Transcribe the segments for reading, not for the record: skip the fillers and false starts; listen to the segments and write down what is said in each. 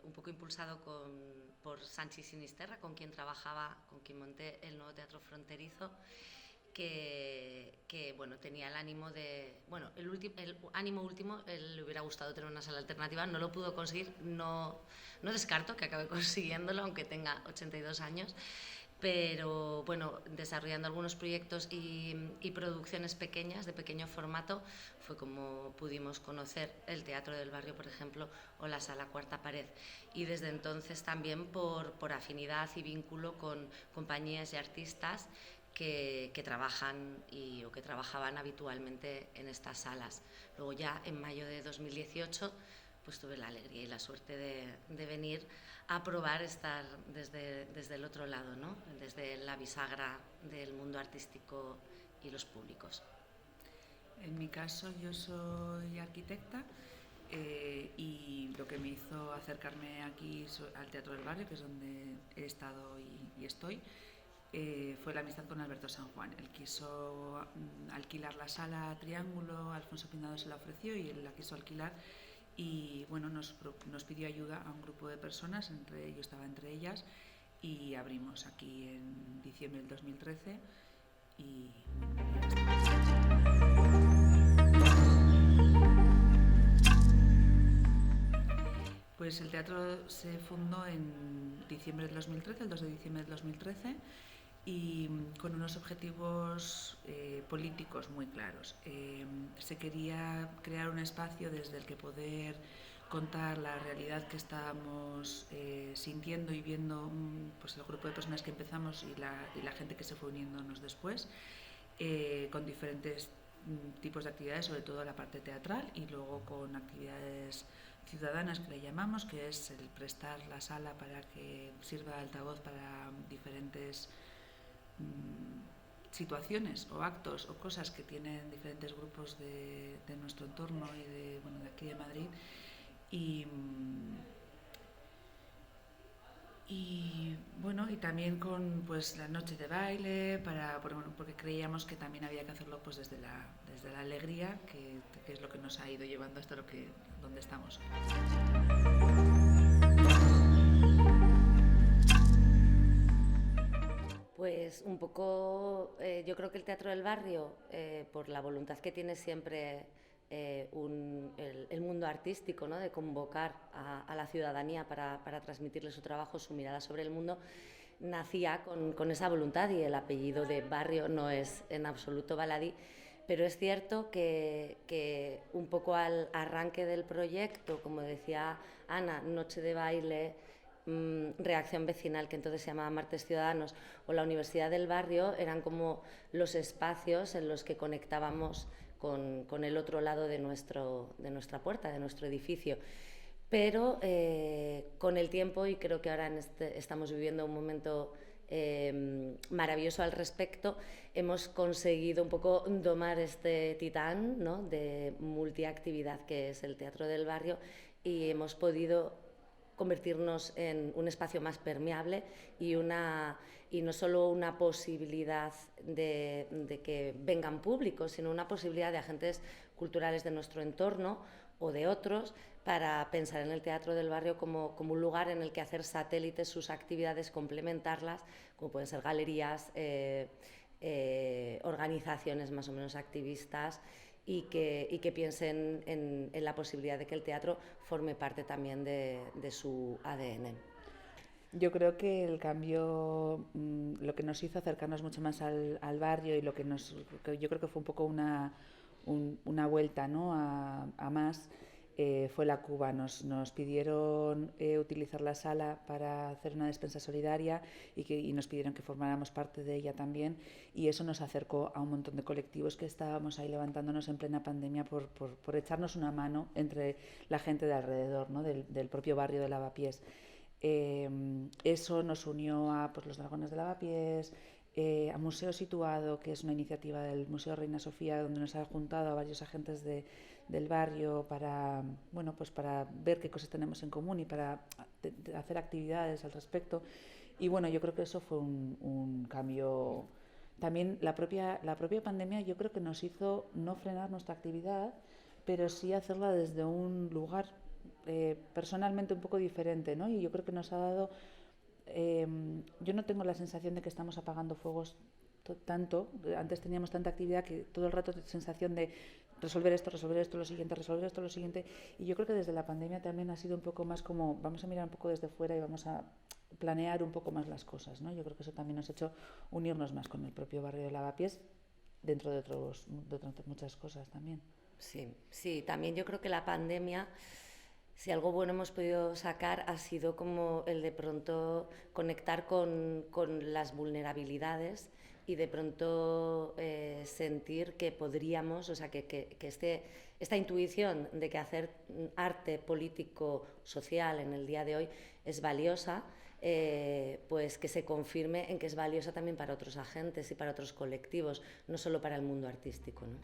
un poco impulsado por Sanchi Sinisterra, con quien trabajaba, con quien monté el nuevo Teatro Fronterizo, que bueno, tenía el ánimo de... Bueno, el ánimo último, le hubiera gustado tener una sala alternativa, no lo pudo conseguir, no descarto que acabe consiguiéndolo, aunque tenga 82 años, pero bueno, desarrollando algunos proyectos y producciones pequeñas, de pequeño formato, fue como pudimos conocer el Teatro del Barrio, por ejemplo, o la Sala Cuarta Pared. Y desde entonces también por afinidad y vínculo con compañías y artistas que trabajan o que trabajaban habitualmente en estas salas. Luego ya en mayo de 2018 pues tuve la alegría y la suerte de venir a probar estar desde el otro lado, ¿no? Desde la bisagra del mundo artístico y los públicos. En mi caso, yo soy arquitecta y lo que me hizo acercarme aquí al Teatro del Barrio, que es donde he estado y estoy, fue la amistad con Alberto San Juan. Él quiso alquilar la sala Triángulo, Alfonso Pindado se la ofreció y él la quiso alquilar y bueno, nos pidió ayuda a un grupo de personas, yo estaba entre ellas, y abrimos aquí en diciembre del 2013 y ya está. Pues el teatro se fundó en diciembre del 2013, el 2 de diciembre del 2013, y con unos objetivos políticos muy claros. Se quería crear un espacio desde el que poder contar la realidad que estábamos sintiendo y viendo, pues el grupo de personas que empezamos y la gente que se fue uniéndonos después, con diferentes tipos de actividades, sobre todo la parte teatral, y luego con actividades ciudadanas que le llamamos, que es el prestar la sala para que sirva de altavoz para diferentes situaciones o actos o cosas que tienen diferentes grupos de nuestro entorno y de aquí de Madrid. Y bueno, y también con pues la noche de baile, porque creíamos que también había que hacerlo pues desde la alegría, que es lo que nos ha ido llevando hasta donde estamos. Pues un poco, yo creo que el Teatro del Barrio, por la voluntad que tiene siempre el mundo artístico, ¿no? De convocar a la ciudadanía para transmitirle su trabajo, su mirada sobre el mundo, nacía con esa voluntad, y el apellido de Barrio no es en absoluto baladí, pero es cierto que un poco al arranque del proyecto, como decía Ana, Noche de Baile, Reacción Vecinal, que entonces se llamaba Martes Ciudadanos, o la Universidad del Barrio, eran como los espacios en los que conectábamos con el otro lado de nuestra puerta, de nuestro edificio. Pero con el tiempo, y creo que ahora estamos viviendo un momento maravilloso al respecto, hemos conseguido un poco domar este titán, ¿no?, de multiactividad que es el Teatro del Barrio, y hemos podido convertirnos en un espacio más permeable y no solo una posibilidad de que vengan públicos, sino una posibilidad de agentes culturales de nuestro entorno o de otros para pensar en el Teatro del Barrio como un lugar en el que hacer satélites sus actividades, complementarlas, como pueden ser galerías, organizaciones más o menos activistas, y que piensen en la posibilidad de que el teatro forme parte también de su ADN. Yo creo que el cambio, lo que nos hizo acercarnos mucho más al barrio y yo creo que fue un poco una vuelta, ¿no?, a más, fue la Cuba. Nos pidieron utilizar la sala para hacer una despensa solidaria y nos pidieron que formáramos parte de ella también, y eso nos acercó a un montón de colectivos que estábamos ahí levantándonos en plena pandemia por echarnos una mano entre la gente de alrededor, ¿no?, del propio barrio de Lavapiés. Eso nos unió a pues, los Dragones de Lavapiés, a Museo Situado, que es una iniciativa del Museo Reina Sofía, donde nos ha juntado a varios agentes del barrio para ver qué cosas tenemos en común y para hacer actividades al respecto. Y bueno, yo creo que eso fue un cambio. También la propia pandemia yo creo que nos hizo no frenar nuestra actividad, pero sí hacerla desde un lugar personalmente un poco diferente, ¿no? Y yo creo que nos ha dado... yo no tengo la sensación de que estamos apagando fuegos tanto. Antes teníamos tanta actividad que todo el rato sensación de resolver esto, lo siguiente, resolver esto, lo siguiente. Y yo creo que desde la pandemia también ha sido un poco más como, vamos a mirar un poco desde fuera y vamos a planear un poco más las cosas, ¿no? Yo creo que eso también nos ha hecho unirnos más con el propio barrio de Lavapiés, dentro de otras muchas cosas también. Sí, sí, también yo creo que la pandemia, si algo bueno hemos podido sacar, ha sido como el de pronto conectar con las vulnerabilidades y de pronto sentir que podríamos, o sea, que esta intuición de que hacer arte político, social en el día de hoy es valiosa, pues que se confirme en que es valiosa también para otros agentes y para otros colectivos, no solo para el mundo artístico, ¿no?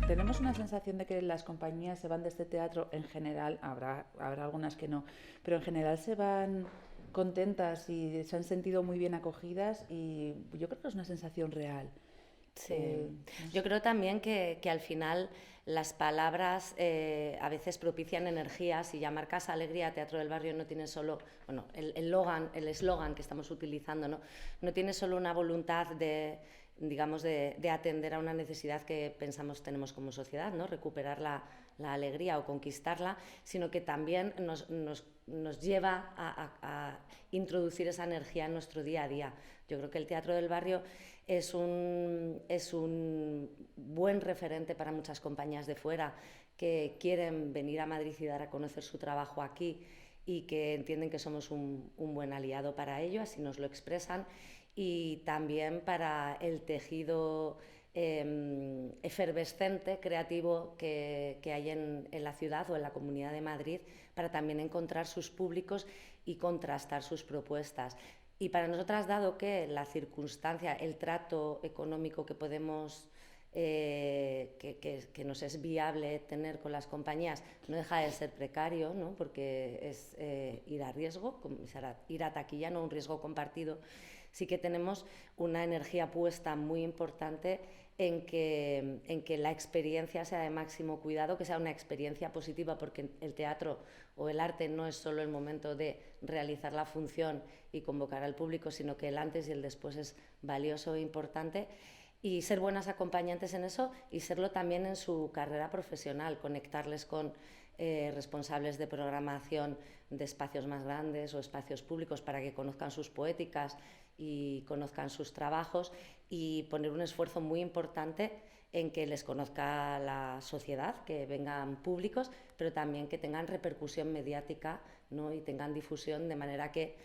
Tenemos una sensación de que las compañías se van de este teatro en general, habrá algunas que no, pero en general se van contentas y se han sentido muy bien acogidas, y yo creo que es una sensación real. Sí. Yo creo también que al final las palabras a veces propician energías, y llamar Casa Alegría Teatro del Barrio no tiene solo, bueno, el eslogan que estamos utilizando, no tiene solo una voluntad de, digamos, de atender a una necesidad que pensamos tenemos como sociedad, ¿no? Recuperar la alegría o conquistarla, sino que también nos lleva a introducir esa energía en nuestro día a día. Yo creo que el Teatro del Barrio es un buen referente para muchas compañías de fuera que quieren venir a Madrid y dar a conocer su trabajo aquí, y que entienden que somos un buen aliado para ello, así nos lo expresan, y también para el tejido efervescente, creativo que hay en la ciudad o en la Comunidad de Madrid, para también encontrar sus públicos y contrastar sus propuestas. Y para nosotras, dado que la circunstancia, el trato económico que podemos, que nos es viable tener con las compañías, no deja de ser precario, ¿no? Porque es ir a riesgo, ir a taquilla, no un riesgo compartido, sí que tenemos una energía puesta muy importante en que la experiencia sea de máximo cuidado, que sea una experiencia positiva, porque el teatro o el arte no es solo el momento de realizar la función y convocar al público, sino que el antes y el después es valioso e importante, y ser buenas acompañantes en eso, y serlo también en su carrera profesional, conectarles con responsables de programación de espacios más grandes o espacios públicos para que conozcan sus poéticas y conozcan sus trabajos, y poner un esfuerzo muy importante en que les conozca la sociedad, que vengan públicos, pero también que tengan repercusión mediática, ¿no? Y tengan difusión, de manera que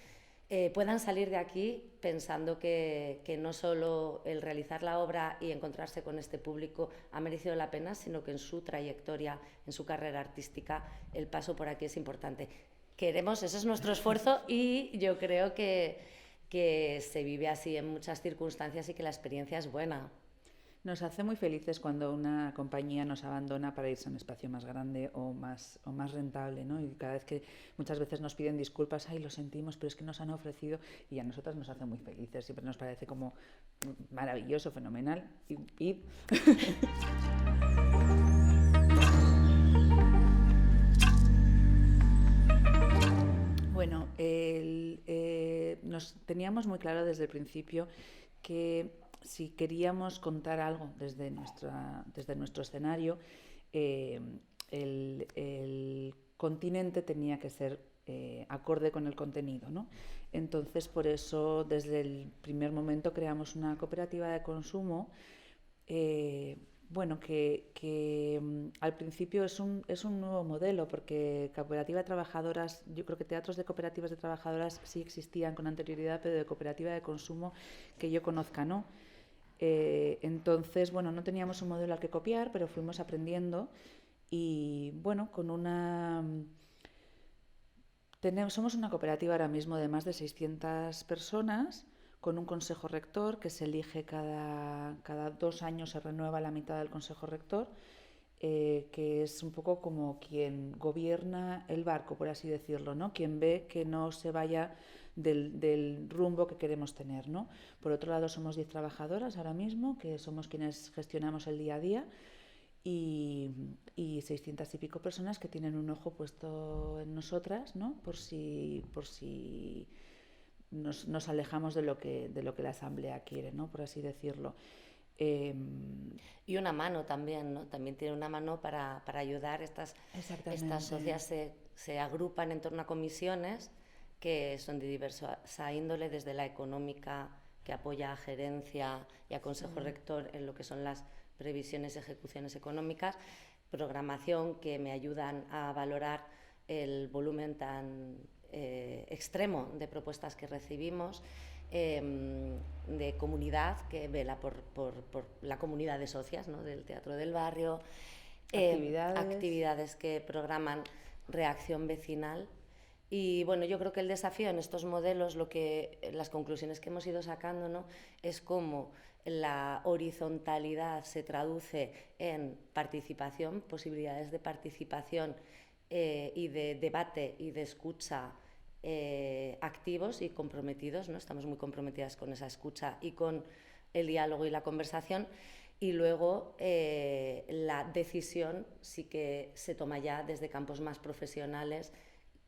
puedan salir de aquí pensando que no solo el realizar la obra y encontrarse con este público ha merecido la pena, sino que en su trayectoria, en su carrera artística, el paso por aquí es importante. Ese es nuestro esfuerzo, y yo creo que se vive así en muchas circunstancias y que la experiencia es buena. Nos hace muy felices cuando una compañía nos abandona para irse a un espacio más grande o más rentable, ¿no? Y cada vez que muchas veces nos piden disculpas, ay, lo sentimos, pero es que nos han ofrecido, y a nosotras nos hace muy felices, siempre nos parece como maravilloso, fenomenal. Y... Bueno, nos teníamos muy claro desde el principio que si queríamos contar algo desde nuestro escenario, el continente tenía que ser acorde con el contenido, ¿no? Entonces, por eso, desde el primer momento creamos una cooperativa de consumo, bueno, que al principio es un nuevo modelo, porque cooperativa de trabajadoras, yo creo que teatros de cooperativas de trabajadoras sí existían con anterioridad, pero de cooperativa de consumo que yo conozca, ¿no? Entonces, bueno, no teníamos un modelo al que copiar, pero fuimos aprendiendo, y bueno, somos una cooperativa ahora mismo de más de 600 personas, con un consejo rector que se elige cada 2 años, se renueva la mitad del consejo rector. que es un poco como quien gobierna el barco, por así decirlo, ¿no? Quien ve que no se vaya del rumbo que queremos tener, ¿no? Por otro lado, somos 10 trabajadoras ahora mismo, que somos quienes gestionamos el día a día, y 600 y pico personas que tienen un ojo puesto en nosotras, ¿no? Por si nos alejamos de lo que la Asamblea quiere, ¿no? Por así decirlo. Y una mano también, ¿no? También tiene una mano para ayudar. Estas socias se agrupan en torno a comisiones que son de diversa índole, desde la económica, que apoya a gerencia y a consejo rector en lo que son las previsiones y ejecuciones económicas, programación, que me ayudan a valorar el volumen tan extremo de propuestas que recibimos, de comunidad, que vela por la comunidad de socias, ¿no? Del Teatro del Barrio, actividades que programan reacción vecinal. Y bueno, yo creo que el desafío en estos modelos, las conclusiones que hemos ido sacando, ¿no? Es cómo la horizontalidad se traduce en participación, posibilidades de participación y de debate y de escucha activos y comprometidos, ¿no? Estamos muy comprometidas con esa escucha y con el diálogo y la conversación. Y luego la decisión sí que se toma ya desde campos más profesionales,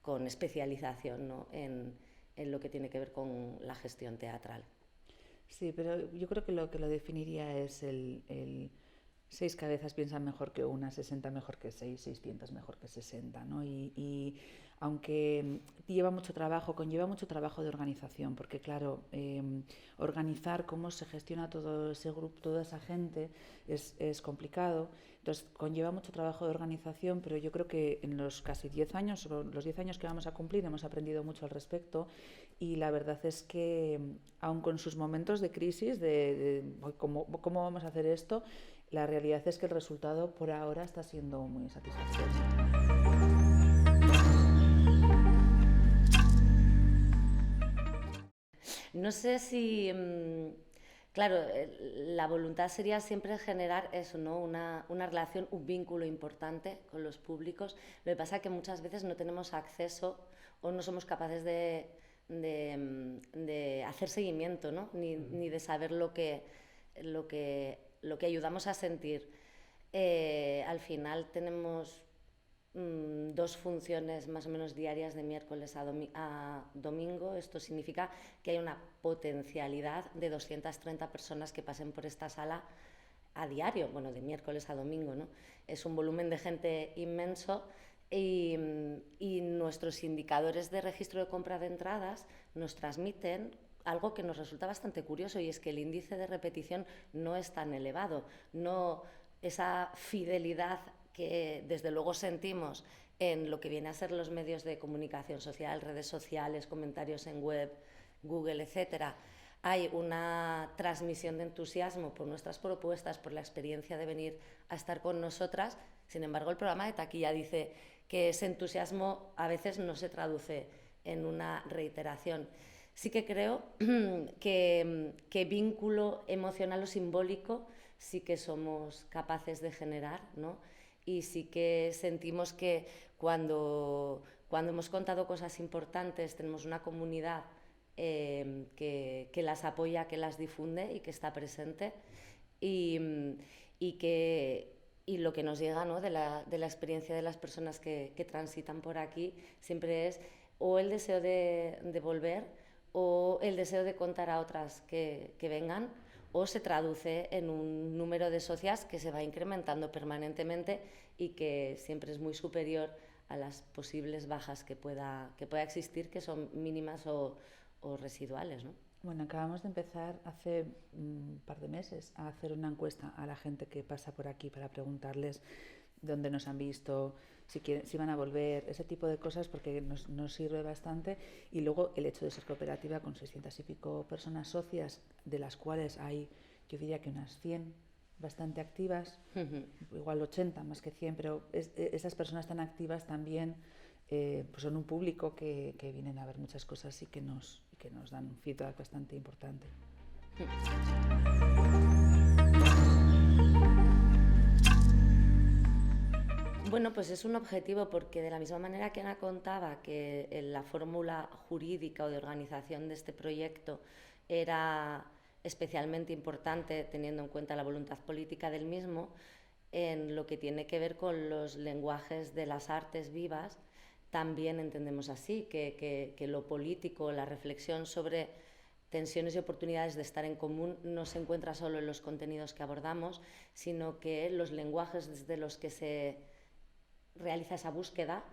con especialización, ¿no? en lo que tiene que ver con la gestión teatral. Sí, pero yo creo que lo definiría es el 6 cabezas piensan mejor que una, 60 mejor que 6, 600 mejor que 60, ¿no? Y aunque conlleva mucho trabajo de organización, porque claro, organizar cómo se gestiona todo ese grupo, toda esa gente es complicado. Entonces conlleva mucho trabajo de organización, pero yo creo que en los casi 10 años, o los 10 años que vamos a cumplir, hemos aprendido mucho al respecto, y la verdad es que, aun con sus momentos de crisis, de cómo vamos a hacer esto, la realidad es que el resultado por ahora está siendo muy satisfactorio. No sé si... Claro, la voluntad sería siempre generar eso, ¿no? Una relación, un vínculo importante con los públicos. Lo que pasa es que muchas veces no tenemos acceso o no somos capaces de hacer seguimiento, ¿no? Ni de saber lo que ayudamos a sentir. Al final tenemos 2 funciones más o menos diarias de miércoles a domingo. Esto significa que hay una potencialidad de 230 personas que pasen por esta sala a diario, bueno, de miércoles a domingo, ¿no? Es un volumen de gente inmenso, y nuestros indicadores de registro de compra de entradas nos transmiten algo que nos resulta bastante curioso, y es que el índice de repetición no es tan elevado. No, esa fidelidad que desde luego sentimos en lo que viene a ser los medios de comunicación social, redes sociales, comentarios en web, Google, etcétera. Hay una transmisión de entusiasmo por nuestras propuestas, por la experiencia de venir a estar con nosotras. Sin embargo, el programa de taquilla dice que ese entusiasmo a veces no se traduce en una reiteración. Sí que creo que vínculo emocional o simbólico sí que somos capaces de generar, ¿no? Y sí que sentimos que cuando hemos contado cosas importantes, tenemos una comunidad que las apoya, que las difunde y que está presente, y lo que nos llega, ¿no? de la experiencia de las personas que transitan por aquí siempre es o el deseo de volver, o el deseo de contar a otras que vengan, o se traduce en un número de socias que se va incrementando permanentemente y que siempre es muy superior a las posibles bajas que pueda existir, que son mínimas o residuales, ¿no? Bueno, acabamos de empezar hace un par de meses a hacer una encuesta a la gente que pasa por aquí para preguntarles dónde nos han visto, si van a volver, ese tipo de cosas, porque nos sirve bastante. Y luego el hecho de ser cooperativa con 600 y pico personas socias, de las cuales hay, yo diría que unas 100 bastante activas, igual 80 más que 100, pero esas personas tan activas también pues son un público que vienen a ver muchas cosas y que nos dan un feedback bastante importante. Bueno, pues es un objetivo porque de la misma manera que Ana contaba que la fórmula jurídica o de organización de este proyecto era especialmente importante teniendo en cuenta la voluntad política del mismo, en lo que tiene que ver con los lenguajes de las artes vivas, también entendemos así, que lo político, la reflexión sobre tensiones y oportunidades de estar en común no se encuentra solo en los contenidos que abordamos, sino que los lenguajes desde los que se realiza esa búsqueda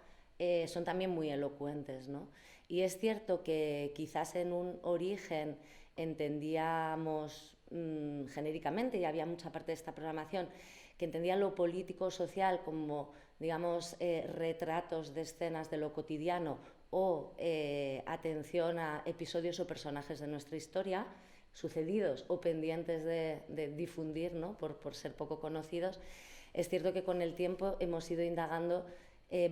son también muy elocuentes, ¿no? Y es cierto que quizás en un origen entendíamos genéricamente, y había mucha parte de esta programación que entendía lo político-social como, digamos, retratos de escenas de lo cotidiano o atención a episodios o personajes de nuestra historia, sucedidos o pendientes de difundir, ¿no? por ser poco conocidos. Es cierto que con el tiempo hemos ido indagando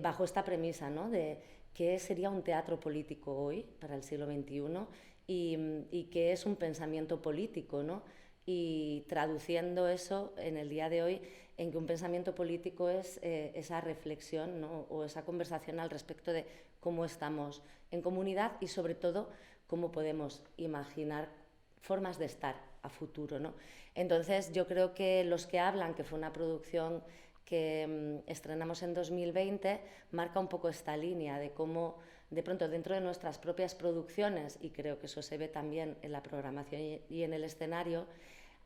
bajo esta premisa, ¿no? de qué sería un teatro político hoy, para el siglo XXI, y qué es un pensamiento político, ¿no? Y traduciendo eso en el día de hoy en que un pensamiento político es esa reflexión, ¿no? o esa conversación al respecto de cómo estamos en comunidad y sobre todo cómo podemos imaginar formas de estar a futuro, ¿no? Entonces yo creo que Los que hablan, que fue una producción que estrenamos en 2020, marca un poco esta línea de cómo de pronto dentro de nuestras propias producciones, y creo que eso se ve también en la programación y en el escenario,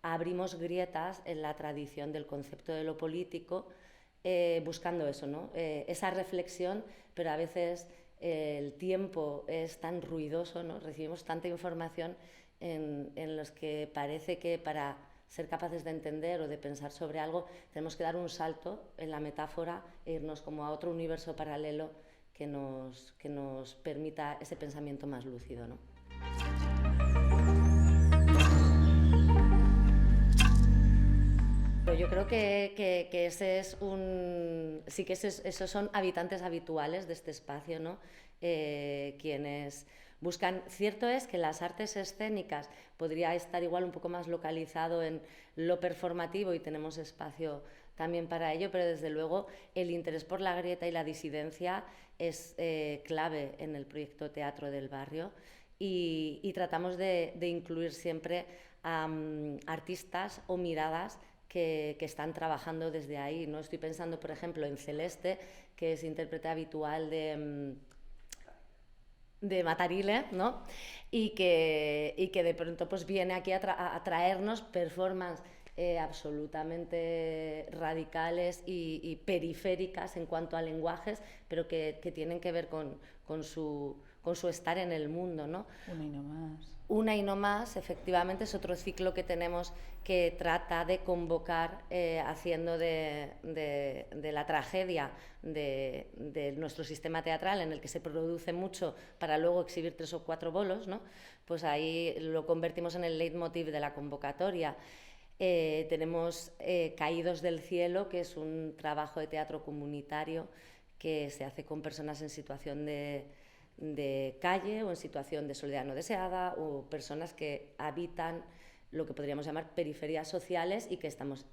abrimos grietas en la tradición del concepto de lo político, buscando eso, ¿no? Esa reflexión, pero a veces el tiempo es tan ruidoso, ¿no? Recibimos tanta información en los que parece que para ser capaces de entender o de pensar sobre algo tenemos que dar un salto en la metáfora e irnos como a otro universo paralelo que nos permita ese pensamiento más lúcido, ¿no? Yo creo que ese es sí que esos son habitantes habituales de este espacio, ¿no? Quienes buscan. Cierto es que las artes escénicas podría estar igual un poco más localizado en lo performativo y tenemos espacio también para ello, pero desde luego el interés por la grieta y la disidencia es clave en el proyecto Teatro del Barrio y tratamos de incluir siempre a artistas o miradas que están trabajando desde ahí, ¿no? Estoy pensando, por ejemplo, en Celeste, que es intérprete habitual de Matarile, ¿no? Y que de pronto pues viene aquí a traernos performances absolutamente radicales y periféricas en cuanto a lenguajes, pero que tienen que ver con su estar en el mundo, ¿no? Una y no más. Una y no más, efectivamente, es otro ciclo que tenemos que trata de convocar haciendo de la tragedia de nuestro sistema teatral, en el que se produce mucho para luego exhibir 3 o 4 bolos, ¿no? Pues ahí lo convertimos en el leitmotiv de la convocatoria. Tenemos Caídos del cielo, que es un trabajo de teatro comunitario que se hace con personas en situación de calle o en situación de soledad no deseada o personas que habitan lo que podríamos llamar periferias sociales y que estamos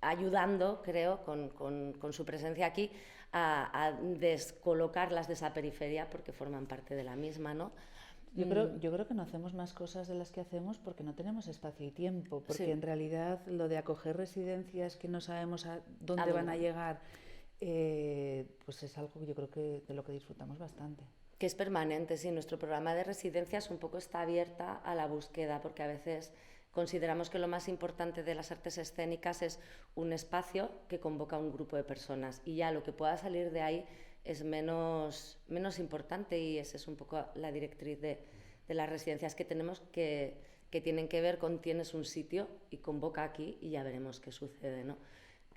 ayudando, creo, con su presencia aquí a descolocarlas de esa periferia porque forman parte de la misma, ¿no? Yo creo que no hacemos más cosas de las que hacemos porque no tenemos espacio y tiempo, porque sí. En realidad lo de acoger residencias que no sabemos a dónde van a llegar, pues es algo que yo creo que de lo que disfrutamos bastante. Que es permanente, sí. Nuestro programa de residencias un poco está abierta a la búsqueda, porque a veces consideramos que lo más importante de las artes escénicas es un espacio que convoca a un grupo de personas y ya lo que pueda salir de ahí es menos importante, y esa es un poco la directriz de las residencias que tenemos, que tienen que ver con tienes un sitio y convoca aquí y ya veremos qué sucede, ¿no?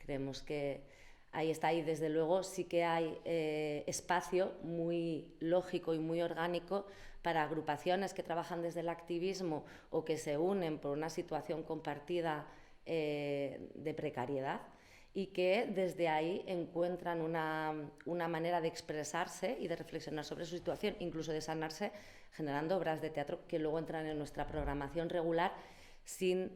Creemos que ahí está, y desde luego sí que hay espacio muy lógico y muy orgánico para agrupaciones que trabajan desde el activismo o que se unen por una situación compartida de precariedad y que desde ahí encuentran una manera de expresarse y de reflexionar sobre su situación, incluso de sanarse, generando obras de teatro que luego entran en nuestra programación regular sin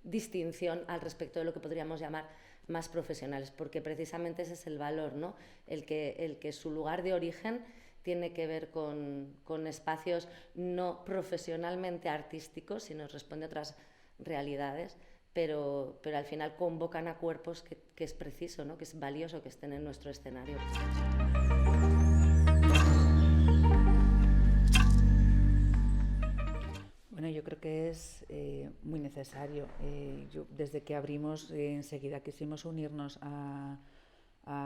distinción al respecto de lo que podríamos llamar más profesionales, porque precisamente ese es el valor, ¿no? El que su lugar de origen tiene que ver con espacios no profesionalmente artísticos, sino responde a otras realidades, pero al final convocan a cuerpos que es preciso, ¿no? Que es valioso que estén en nuestro escenario. Bueno, yo creo que es muy necesario. Desde que abrimos, enseguida quisimos unirnos a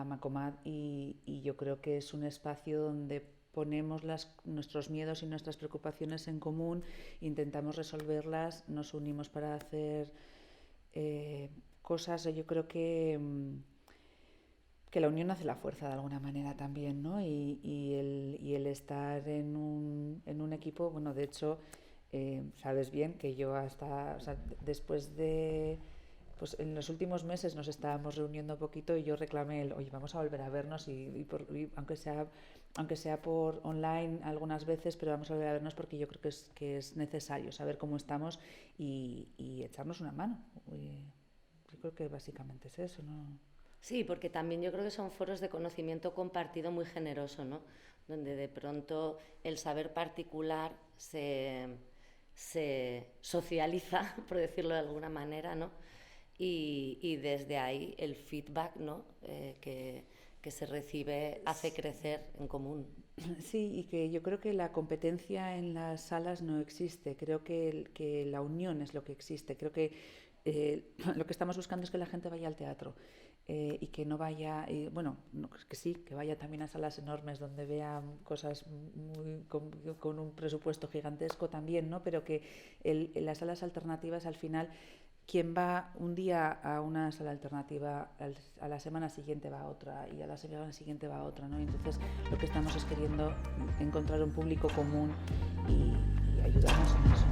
Macomad y yo creo que es un espacio donde ponemos nuestros miedos y nuestras preocupaciones en común, intentamos resolverlas, nos unimos para hacer cosas. Yo creo que la unión hace la fuerza de alguna manera también, ¿no? Y el estar en un equipo, bueno, de hecho, sabes bien que yo después de... Pues en los últimos meses nos estábamos reuniendo un poquito y yo reclamé oye, vamos a volver a vernos y aunque sea por online algunas veces, pero vamos a volver a vernos porque yo creo que es necesario saber cómo estamos y echarnos una mano. Yo creo que básicamente es eso, ¿no? Sí, porque también yo creo que son foros de conocimiento compartido muy generoso, ¿no? Donde de pronto el saber particular se socializa, por decirlo de alguna manera, ¿no? Y desde ahí el feedback, ¿no? que se recibe hace crecer en común. Sí, y que yo creo que la competencia en las salas no existe, creo que la unión es lo que existe, creo que lo que estamos buscando es que la gente vaya al teatro y que no vaya, que sí, que vaya también a salas enormes donde vean cosas con un presupuesto gigantesco también, ¿no? Pero que las salas alternativas al final, quien va un día a una sala alternativa, a la semana siguiente va a otra y a la semana siguiente va a otra, ¿no? Entonces lo que estamos es queriendo encontrar un público común y ayudarnos en eso.